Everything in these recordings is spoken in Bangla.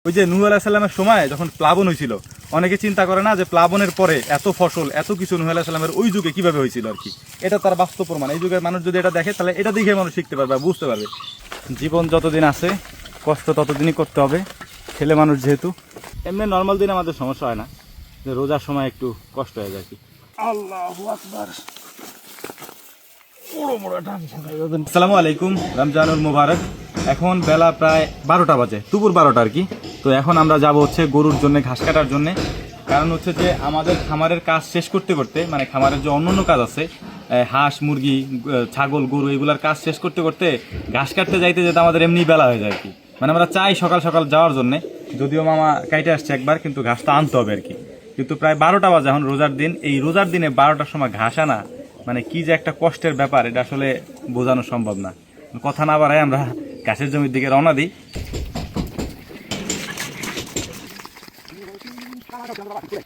ওই যে নূহ আলাইহিস সালামের সময় যখন প্লাবন হয়েছিল, অনেকে চিন্তা করে না যে প্লাবনের পরে এত ফসল এত কিছু নূহ আলাইহিস সালামের ওই যুগে কিভাবে হয়েছিল আর কি। এটা তার বাস্তব প্রমাণ। এই যুগের মানুষ যদি এটা দেখে তাহলে এটা দেখে মানুষ শিখতে পারবে, বুঝতে পারবে জীবন যতদিন আছে কষ্ট ততদিনই করতে হবে, ছেলে মানুষ যেহেতু। এমনি নর্মাল দিন আমাদের সমস্যা হয় না, যে রোজার সময় একটু কষ্ট হয়ে যায় কি। আল্লাহু আকবার। আসসালামু আলাইকুম, রমজানুল মুবারক। এখন বেলা প্রায় 12টা বাজে, দুপুর 12টা আর কি। তো এখন আমরা যাব হচ্ছে গরুর জন্য ঘাস কাটার জন্য। কারণ হচ্ছে যে আমাদের খামারের কাজ শেষ করতে করতে, মানে খামারের যে অন্য কাজ আছে, হাঁস মুরগি ছাগল গরু এগুলার কাজ শেষ করতে করতে ঘাস কাটতে যাইতে যেতে আমাদের এমনি বেলা হয়ে যায় আর কি। মানে আমরা চাই সকাল সকাল যাওয়ার জন্যে, যদিও মামা কাইটে আসছে একবার, কিন্তু ঘাসটা আনতে হবে আর কি। কিন্তু প্রায় 12টা বাজে এখন, রোজার দিন। এই রোজার দিনে 12টার সময় ঘাস আনা মানে কি যে একটা কষ্টের ব্যাপার, এটা আসলে বোঝানো সম্ভব না। কথা না বাড়ায় আমরা ঘাসের জমির দিকে রওনা দিই।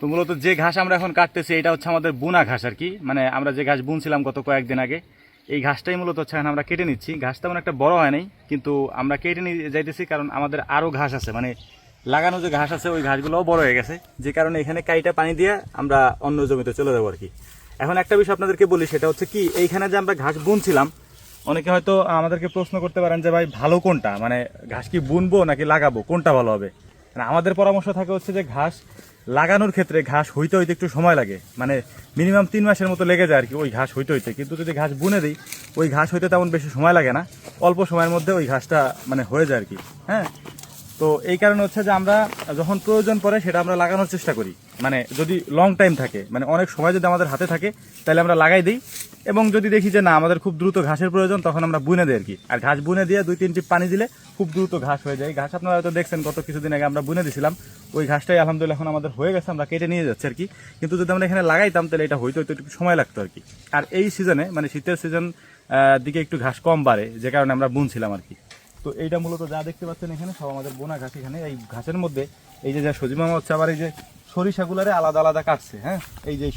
তো মূলত যে ঘাস আমরা এখন কাটতেছি এটা হচ্ছে আমাদের বুনা ঘাস আর কি। মানে আমরা যে ঘাস বুনছিলাম গত কয়েকদিন আগে, এই ঘাসটাই মূলত হচ্ছে এখন আমরা কেটে নিচ্ছি। ঘাসটা তেমন একটা বড় হয় নাই, কিন্তু আমরা কেটে নিয়ে যাইতেছি কারণ আমাদের আরও ঘাস আছে, মানে লাগানো যে ঘাস আছে ওই ঘাসগুলোও বড় হয়ে গেছে, যে কারণে এখানে কাইটা পানি দিয়ে আমরা অন্য জমিতে চলে যাবো আর কি। এখন একটা বিষয় আপনাদেরকে বলি, সেটা হচ্ছে কি, এইখানে যে আমরা ঘাস বুনছিলাম, অনেকে হয়তো আমাদেরকে প্রশ্ন করতে পারেন যে ভাই ভালো কোনটা, মানে ঘাস কি বুনবো নাকি লাগাবো, কোনটা ভালো হবে। মানে আমাদের পরামর্শ থাকে হচ্ছে যে ঘাস লাগানোর ক্ষেত্রে ঘাস হইতে হইতে একটু সময় লাগে, মানে মিনিমাম 3 মাসের মতো লেগে যায় আর কি ওই ঘাস হইতে হইতে। কিন্তু যদি ঘাস বুনে দিই, ওই ঘাস হইতে তেমন বেশি সময় লাগে না, অল্প সময়ের মধ্যে ওই ঘাসটা মানে হয়ে যায় আর কি। হ্যাঁ, তো এই কারণে হচ্ছে যে আমরা যখন প্রয়োজন পড়ে সেটা আমরা লাগানোর চেষ্টা করি। মানে যদি লং টাইম থাকে, মানে অনেক সময় যদি আমাদের হাতে থাকে, তাহলে আমরা লাগাই দিই। এবং যদি দেখি যে না আমাদের খুব দ্রুত ঘাসের প্রয়োজন, তখন আমরা বুনে দিই আর কি। আর ঘাস বুনে দিয়ে 2-3 টিপ পানি দিলে খুব দ্রুত ঘাস হয়ে যায়। ঘাস আপনারা হয়তো দেখছেন গত কিছুদিন আগে আমরা বুনে দিয়েছিলাম, ওই ঘাসটাই আলহামদুলিল্লাহ এখন আমাদের হয়ে গেছে, আমরা কেটে নিয়ে যাচ্ছি আর কি। কিন্তু যদি আমরা এখানে লাগাইতাম তাহলে এটা হইতে হইতে একটু সময় লাগতো আর কি। আর এই সিজনে মানে শীতের সিজন দিকে একটু ঘাস কম বাড়ে, যে কারণে আমরা বুনছিলাম আর কি। তো এইটা মূলত যা দেখতে পাচ্ছেন এখানে সব আমাদের বোনা ঘাস। এখানে এই ঘাসের মধ্যে এই যে যা সজিমামা হচ্ছে, আবার এই যে সরিষাগুলারে আলাদা আলাদা কাটছে। হ্যাঁ, এই যে এই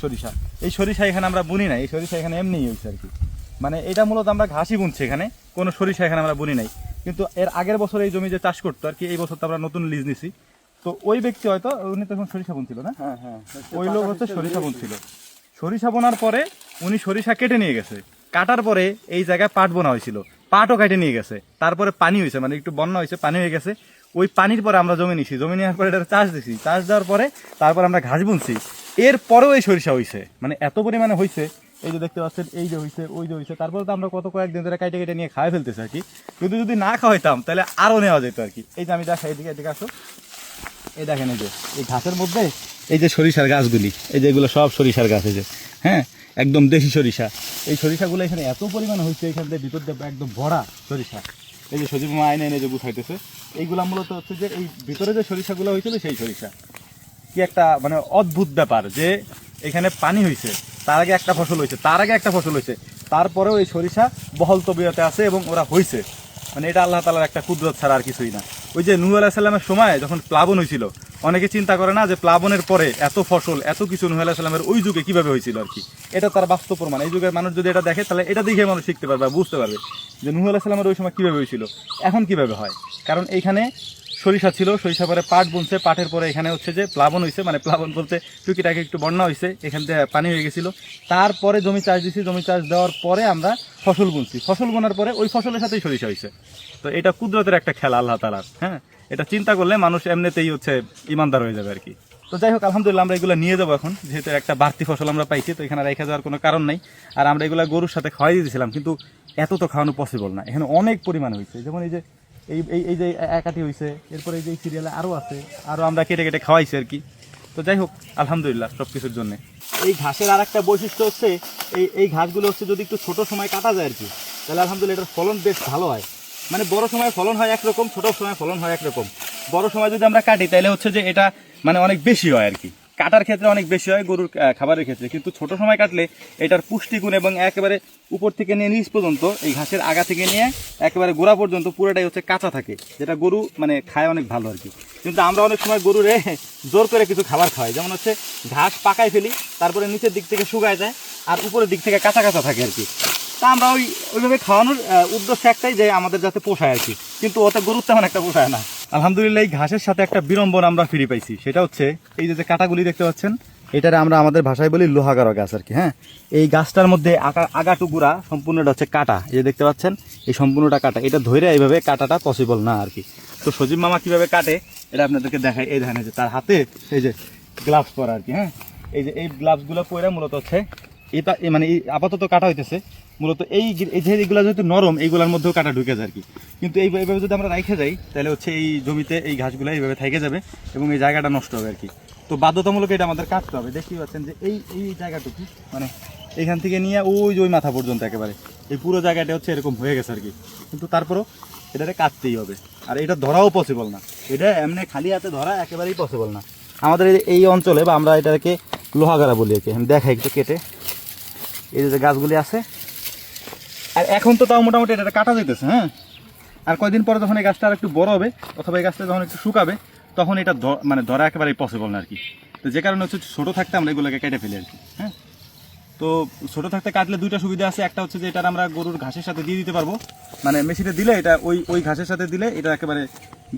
সরিষা এখানে আমরা বুনি নাই, এই সরিষা এখানে এমনিই হয়েছে আর কি। মানে এটা মূলত আমরা ঘাসই বুনছি, এখানে কোনো সরিষা এখানে আমরা বুনি নাই। কিন্তু এর আগের বছর এই জমি যে চাষ করতো আর কি, এই বছর তো আমরা নতুন লিজ নিছি। তো ওই ব্যক্তি হয়তো উনি তখন সরিষা বুনছিল না, হ্যাঁ হ্যাঁ, ওই লোক হচ্ছে সরিষা বুনছিল। সরিষা বোনার পরে উনি সরিষা কেটে নিয়ে গেছে, কাটার পরে এই জায়গায় পাট বোনা হয়েছিল, পাটও কেটে নিয়ে গেছে। তারপরে পানি হয়েছে, মানে একটু বন্যা হয়েছে, পানি হয়ে গেছে। ওই পানির পরে আমরা জমি নিছি, জমি নেওয়ার পরে এটা চাষ দিছি, চাষ দেওয়ার পরে তারপর আমরা ঘাস বুনছি। এরপরেও এই সরিষা হয়েছে, মানে এত পরিমাণে হয়েছে। এই যে দেখতে পাচ্ছেন, এই যে হয়েছে, ওই যে হয়েছে। তারপরে তো আমরা কত কয়েকদিন ধরে কেটে কেটে নিয়ে খাওয়া ফেলতেছি আর কি। কিন্তু যদি না খাওয়াইতাম তাহলে আরও নেওয়া যেত আর কি। এই যে আমি দেখাই, এদিকে আসো, এই দেখেন এই যে এই ঘাসের মধ্যে এই যে সরিষার গাছগুলি, এই যে এগুলো সব সরিষার গাছ, এই যে হ্যাঁ একদম দেশি সরিষা। এই সরিষাগুলো এখানে এত পরিমাণে হয়েছে, এখান থেকে ভিতর দিয়ে একদম ভরা সরিষা। এই যে সজিমা আইনে এনে যে গুছাইতেছে, এইগুলা মূলত হচ্ছে যে এই ভিতরে যে সরিষাগুলো হয়েছিল সেই সরিষা। কি একটা মানে অদ্ভুত ব্যাপার যে এখানে পানি হয়েছে, তার আগে একটা ফসল হয়েছে, তার আগে একটা ফসল হয়েছে, তারপরেও এই সরিষা বহল তবিয়তে আছে এবং ওরা হয়েছে। মানে এটা আল্লাহ তাআলার একটা কুদরত ছাড়া আর কিছুই না। ওই যে নূহ আলাইহিস সালামের সময় যখন প্লাবন হয়েছিল, অনেকে চিন্তা করে না যে প্লাবনের পরে এত ফসল এত কিছু নূহ আলাইহিস সালামের ওই যুগে কিভাবে হয়েছিল আর কি। এটা তার বাস্তব প্রমাণ। এই যুগের মানুষ যদি এটা দেখে তাহলে এটা দেখে মানুষ শিখতে পারবে, বুঝতে পারবে যে নূহ আলাইহিস সালামের ওই সময় কিভাবে হয়েছিল, এখন কিভাবে হয়। কারণ এইখানে সরিষা ছিল, সরিষা পরে পাট বুনছে, পাটের পরে এখানে হচ্ছে যে প্লাবন হয়েছে, মানে প্লাবন বলতে টুকিটাকে একটু বন্যা হয়েছে, এখান থেকে পানি হয়ে গেছিলো। তারপরে জমি চাষ দিছি, জমি চাষ দেওয়ার পরে আমরা ফসল বুনছি, ফসল বোনার পরে ওই ফসলের সাথেই সরিষা হয়েছে। তো এটা কুদরতের একটা খেলা আল্লাহ তাআলার। হ্যাঁ, এটা চিন্তা করলে মানুষ এমনিতেই হচ্ছে ইমানদার হয়ে যাবে আর কি। তো যাই হোক, আলহামদুলিল্লাহ আমরা এগুলো নিয়ে যাবো এখন, যেহেতু একটা বাড়তি ফসল আমরা পাইছি, তো এখানে রেখে যাওয়ার কোনো কারণ নাই। আর আমরা এগুলো গরুর সাথে খাওয়াই দিয়েছিলাম, কিন্তু এত তো খাওয়ানো পসিবল না, এখানে অনেক পরিমাণে হয়েছে। যেমন এই যে এই যে একাটি হয়েছে, এরপরে এই যে সিরিয়ালে আরও আছে, আরও আমরা কেটে কেটে খাওয়াইছি আর কি। তো যাই হোক, আলহামদুলিল্লাহ সব কিছুর জন্যে। এই ঘাসের আর একটা বৈশিষ্ট্য হচ্ছে এই ঘাসগুলো হচ্ছে যদি একটু ছোটো সময় কাটা যায় আর কি, তাহলে আলহামদুলিল্লাহ এটার ফলন বেশ ভালো হয়। মানে বড় সময় ফলন হয় একরকম, ছোটো সময় ফলন হয় একরকম। বড় সময় যদি আমরা কাটি তাহলে হচ্ছে যে এটা মানে অনেক বেশি হয় আর কি, কাটার ক্ষেত্রে অনেক বেশি হয় গরুর খাবারের ক্ষেত্রে। কিন্তু ছোট সময় কাটলে এটার পুষ্টিগুণ এবং একেবারে উপর থেকে নিয়ে নিচ পর্যন্ত, এই ঘাসের আগা থেকে নিয়ে একেবারে গোড়া পর্যন্ত পুরোটাই হচ্ছে কাঁচা থাকে, যেটা গরু মানে খায় অনেক ভালো আর কি। কিন্তু আমরা অনেক সময় গরুরে জোর করে কিছু খাবার খাওয়াই, যেমন হচ্ছে ঘাস পাকাই ফেলি, তারপরে নিচের দিক থেকে শুকায় যায় আর উপরের দিক থেকে কাঁচা কাঁচা থাকে আর কি। তা আমরা ওইভাবে খাওয়ানোর উদ্দেশ্য একটাই যে আমাদের যাতে পোষায় আর কি, কিন্তু ওতে গরুর তেমন একটা পোষায় না। আলহামদুলিল্লাহ এই ঘাসের সাথে একটা বিড়ম্বনা আমরা ফিরে পাইছি, সেটা হচ্ছে এই যে কাঁটাগুলি দেখতে পাচ্ছেন, এটারে আমরা আমাদের ভাষায় বলি লোহাগাড়া গাছ আর কি। হ্যাঁ, এই গাছটার মধ্যে আগাটুকুরা সম্পূর্ণটা হচ্ছে কাটা, এই যে দেখতে পাচ্ছেন এই সম্পূর্ণটা কাটা, এটা ধরে এইভাবে কাটাটা পসিবল না আর কি। তো সজীব মামা কিভাবে কাটে এটা আপনাদেরকে দেখায়। এই দেখেন যে তার হাতে এই যে গ্লাভস পরা আর কি। হ্যাঁ, এই যে এই গ্লাভসগুলো পরে মূলত হচ্ছে এটা মানে এই আপাতত কাটা হইতেছে মূলত এই যেগুলো যেহেতু নরম এইগুলোর মধ্যেও কাটা ঢুকে যায় আর কি। কিন্তু এইভাবে যদি আমরা রাইখে যাই তাহলে হচ্ছে এই জমিতে এই ঘাসগুলো এইভাবে থেকে যাবে এবং এই জায়গাটা নষ্ট হবে আর কি। তো বাধ্যতামূলক এটা আমাদের কাটতে হবে। দেখতেই পাচ্ছেন যে এই জায়গাটুকু মানে এইখান থেকে নিয়ে ওই মাথা পর্যন্ত একেবারে এই পুরো জায়গাটা হচ্ছে এরকম হয়ে গেছে আর কি। কিন্তু তারপরও এটাকে কাটতেই হবে, আর এটা ধরাও পসিবল না, এটা এমনি খালি হাতে ধরা একেবারেই পসিবল না আমাদের এই অঞ্চলে, বা আমরা এটাকে লোহাগাড়া বলি আর কি। আমি দেখাই একটু কেটে, এই যে গাছগুলি আছে, আর এখন তো তাও মোটামুটি এটা কাটা যেতেছে। হ্যাঁ, আর কয়দিন পরে যখন এই গাছটা আর একটু বড় হবে অথবা এই গাছটা যখন একটু শুকাবে তখন এটা মানে ধরা একেবারেই পসিবল না আর কি। তো যে কারণে হচ্ছে ছোটো থাকতে আমরা এগুলোকে কেটে ফেলি আর কি। হ্যাঁ, তো ছোটো থাকতে কাটলে দুইটা সুবিধা আছে, একটা হচ্ছে যে এটা আমরা গরুর ঘাসের সাথে দিয়ে দিতে পারবো, মানে মেশিনে দিলে এটা ওই ঘাসের সাথে দিলে এটা একেবারে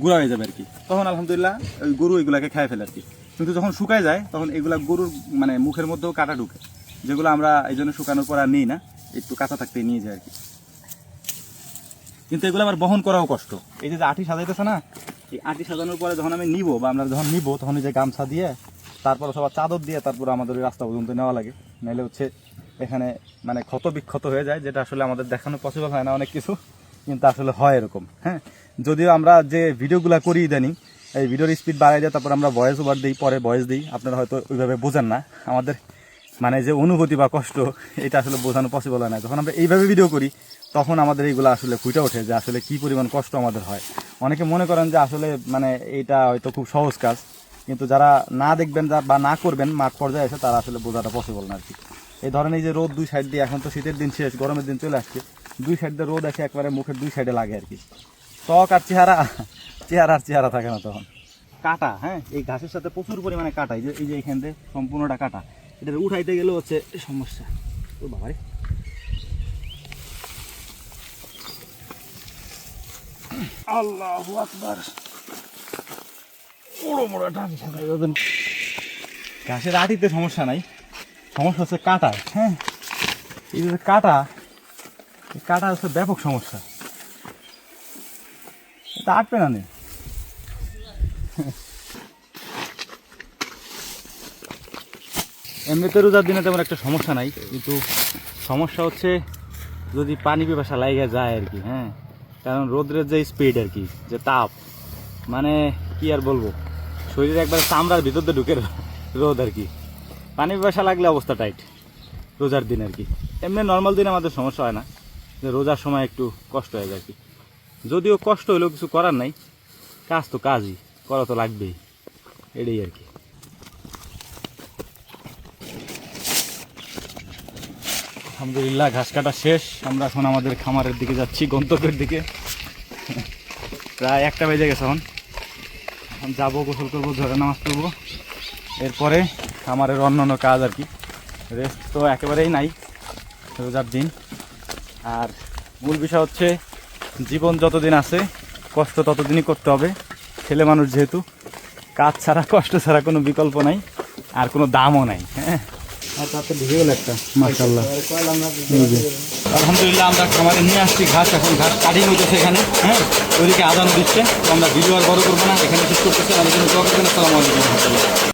গুঁড়া হয়ে যাবে আর কি। তখন আলহামদুলিল্লাহ ওই গরু এগুলাকে খেয়ে ফেলে আর কি। কিন্তু যখন শুকায় যায় তখন এগুলা গরুর মানে মুখের মধ্যেও কাটা ঢুকে, যেগুলো আমরা এই জন্য শুকানোর পর আর নিই না, একটু কাঁচা থাকতেই নিয়ে যায় আর কি। কিন্তু এগুলো আবার বহন করাও কষ্ট। এই যে আটি সাজাইতেছে না, এই আটি সাজানোর পরে যখন আমি নিব বা আমরা যখন নিব তখন এই যে গামছা দিয়ে তারপর সবার চাদর দিয়ে তারপর আমাদের ওই রাস্তা পর্যন্ত নেওয়া লাগে, নাহলে হচ্ছে এখানে মানে ক্ষত বিক্ষত হয়ে যায়, যেটা আসলে আমাদের দেখানো পসিবল হয় না অনেক কিছু, কিন্তু আসলে হয় এরকম। হ্যাঁ, যদিও আমরা যে ভিডিওগুলো করি ইদানিং এই ভিডিওর স্পিড বাড়াই যায়, তারপর আমরা ভয়েস ওভার দিই, পরে ভয়েস দিই, আপনারা হয়তো ওইভাবে বোঝেন না আমাদের মানে যে অনুভূতি বা কষ্ট, এটা আসলে বোঝানো পসিবল হয় না। যখন আমরা এইভাবে ভিডিও করি তখন আমাদের এইগুলো আসলে ফুটে ওঠে যে আসলে কী পরিমাণ কষ্ট আমাদের হয়। অনেকে মনে করেন যে আসলে মানে এটা হয়তো খুব সহজ কাজ, কিন্তু যারা না দেখবেন বা না করবেন মাঠ পর্যায়ে এসে তারা আসলে বোঝাটা পসিবল না আর কি। এই ধরেন এই যে রোদ দুই সাইড দিয়ে, এখন তো শীতের দিন শেষ, গরমের দিন চলে আসছে, দুই সাইড দিয়ে রোদ এসে একবারে মুখের দুই সাইডে লাগে আর কি। ত্বক আর চেহারা থাকে না তখন। কাটা, হ্যাঁ, এই ঘাসের সাথে প্রচুর পরিমাণে কাটা, এই যে এইখান থেকে সম্পূর্ণটা কাটা, এটা উঠাইতে গেলেও হচ্ছে সমস্যা। ও বাবারে, আল্লাহু আকবার, ঘাসের আটিতে সমস্যা নাই, সমস্যা হচ্ছে কাটায়। হ্যাঁ, এই যে কাটা হচ্ছে ব্যাপক সমস্যা, এটা আটবে না নেই। এমনিতে রোজার দিনে তেমন একটা সমস্যা নাই, কিন্তু সমস্যা হচ্ছে যদি পানি পিপাসা লাগা যায় আর কি। হ্যাঁ, কারণ রোদ্রের যে স্পিড আর কি, যে তাপ, মানে কি আর বলবো, শরীরে একবার চামড়ার ভিতর দিয়ে ঢুকে রোদ আর কি। পানি পিপাসা লাগলে অবস্থা টাইট রোজার দিন আর কি। এমনি নর্মাল দিনে আমাদের সমস্যা হয় না, যে রোজার সময় একটু কষ্ট হয়ে যায় আর কি। যদিও কষ্ট হলেও কিছু করার নাই, কাজ তো কাজই, করা তো লাগবেই, এটাই আর কি। আলহামদুলিল্লাহ ঘাস কাটা শেষ, আমরা এখন আমাদের খামারের দিকে যাচ্ছি, গন্তব্যের দিকে। প্রায় 1টা বেজে গেছে, এখন যাবো, গোসল করবো, ঝরে নামাজ পড়বো, এরপরে খামারের অন্যান্য কাজ আর কি। রেস্ট তো একেবারেই নাই রোজার দিন। আর মূল বিষয় হচ্ছে জীবন যতদিন আছে কষ্ট ততদিনই করতে হবে, ছেলে মানুষ যেহেতু, কাজ ছাড়া কষ্ট ছাড়া কোনো বিকল্প নাই, আর কোনো দামও নাই। হ্যাঁ, আর তাতে ঢুকে গেল একটা, মাশাআল্লাহ। আলহামদুলিল্লাহ আমরা খামারে নিয়ে আসছি ঘাস, এখন ঘাস কাটিং হইতেছে এখানে। হ্যাঁ, ওইদিকে আদান দিচ্ছে, তো আমরা ভিডিও আর বড় করবো না, এখানে শেষ করতেছি। আমাদের জন্য আসসালামু আলাইকুম।